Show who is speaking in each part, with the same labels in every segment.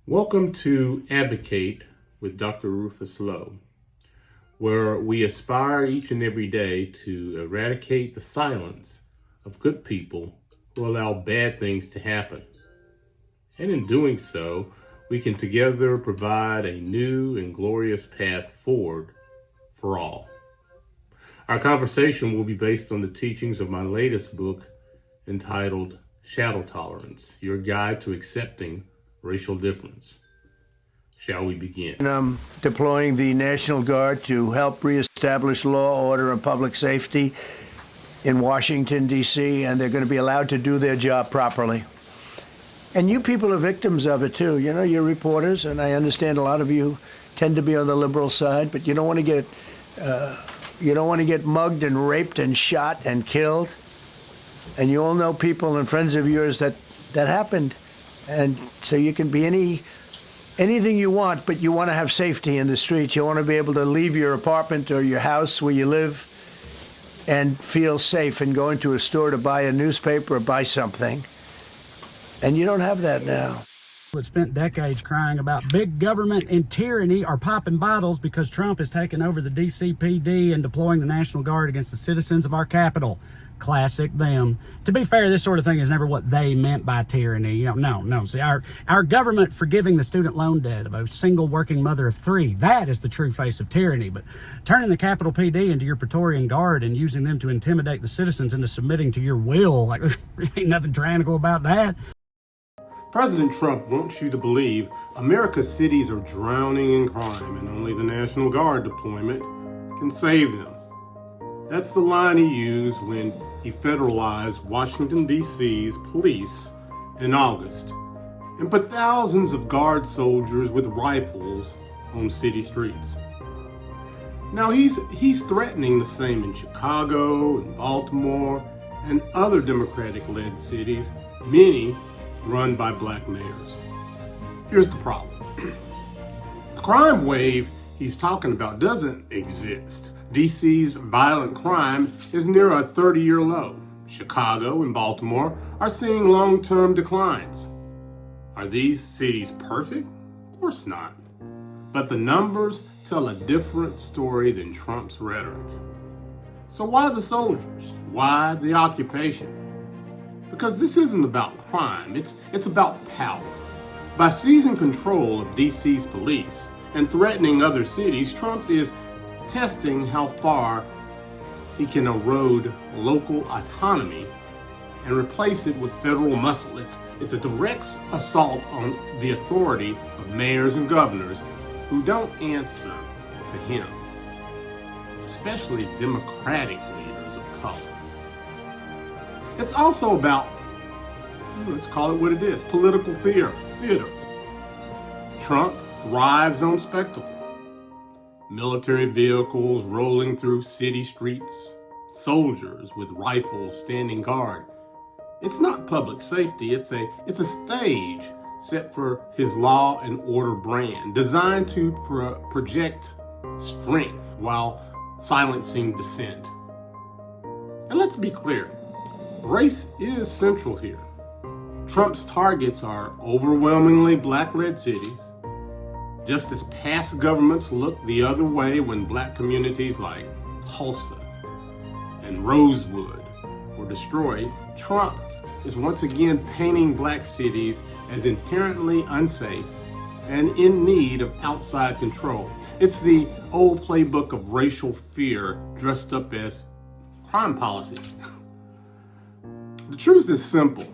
Speaker 1: Welcome to Advocate with Dr. Rufus Lowe, where we aspire each and every day to eradicate the silence of good people who allow bad things to happen. And in doing so, we can together provide a new and glorious path forward for all. Our conversation will be based on the teachings of my latest book entitled Shadow Tolerance, Your Guide to Accepting Racial Difference. Shall we begin?
Speaker 2: Deploying the National Guard to help reestablish law, order, and public safety in Washington, D.C., and they're going to be allowed to do their job properly. And you people are victims of it, too. You know, you're reporters, and I understand a lot of you tend to be on the liberal side, but you don't want to get mugged and raped and shot and killed. And you all know people and friends of yours that happened. And so you can be anything you want, but you want to have safety in the streets. You want to be able to leave your apartment or your house where you live and feel safe and go into a store to buy a newspaper or buy something. And you don't have that now.
Speaker 3: That spent decades crying about big government and tyranny are popping bottles because Trump has taken over the DCPD and deploying the National Guard against the citizens of our capital. Classic them. To be fair, this sort of thing is never what they meant by tyranny. You know, no. See, our government forgiving the student loan debt of a single working mother of three, that is the true face of tyranny. But turning the Capitol PD into your Praetorian Guard and using them to intimidate the citizens into submitting to your will, like, ain't nothing tyrannical about that.
Speaker 1: President Trump wants you to believe America's cities are drowning in crime and only the National Guard deployment can save them. That's the line he used when he federalized Washington, D.C.'s police in August and put thousands of Guard soldiers with rifles on city streets. Now he's threatening the same in Chicago and Baltimore and other Democratic-led cities, many run by black mayors. Here's the problem. The crime wave he's talking about doesn't exist. DC's violent crime is near a 30-year low. Chicago and Baltimore are seeing long-term declines. Are these cities perfect? Of course not. But the numbers tell a different story than Trump's rhetoric. So why the soldiers? Why the occupation? Because this isn't about crime, it's about power. By seizing control of DC's police and threatening other cities, Trump is testing how far he can erode local autonomy and replace it with federal muscle. It's a direct assault on the authority of mayors and governors who don't answer to him, especially Democratic leaders of color. It's also about, let's call it what it is, political theater. Trump thrives on spectacle. Military vehicles rolling through city streets, soldiers with rifles standing guard. It's not public safety, it's a stage set for his law and order brand, designed to project strength while silencing dissent. And let's be clear, race is central here. Trump's targets are overwhelmingly black-led cities, just as past governments looked the other way when black communities like Tulsa and Rosewood were destroyed. Trump is once again painting black cities as inherently unsafe and in need of outside control. It's the old playbook of racial fear dressed up as crime policy. The truth is simple.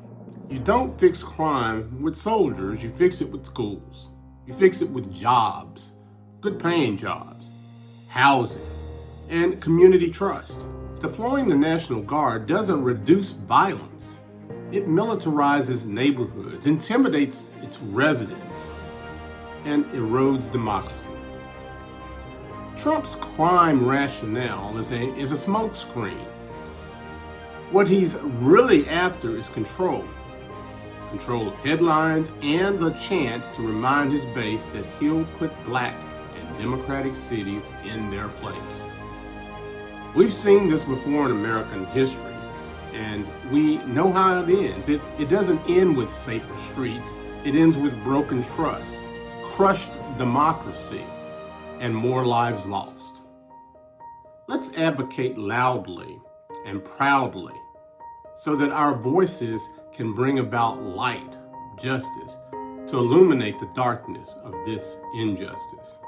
Speaker 1: You don't fix crime with soldiers, you fix it with schools. You fix it with jobs, good paying jobs, housing, and community trust. Deploying the National Guard doesn't reduce violence. It militarizes neighborhoods, intimidates its residents, and erodes democracy. Trump's crime rationale is a smokescreen. What he's really after is control of headlines and the chance to remind his base that he'll put black and democratic cities in their place. We've seen this before in American history, and we know how it ends. It doesn't end with safer streets. It ends with broken trust. crushed democracy and more lives lost. Let's advocate loudly and proudly so that our voices can bring about light of justice to illuminate the darkness of this injustice.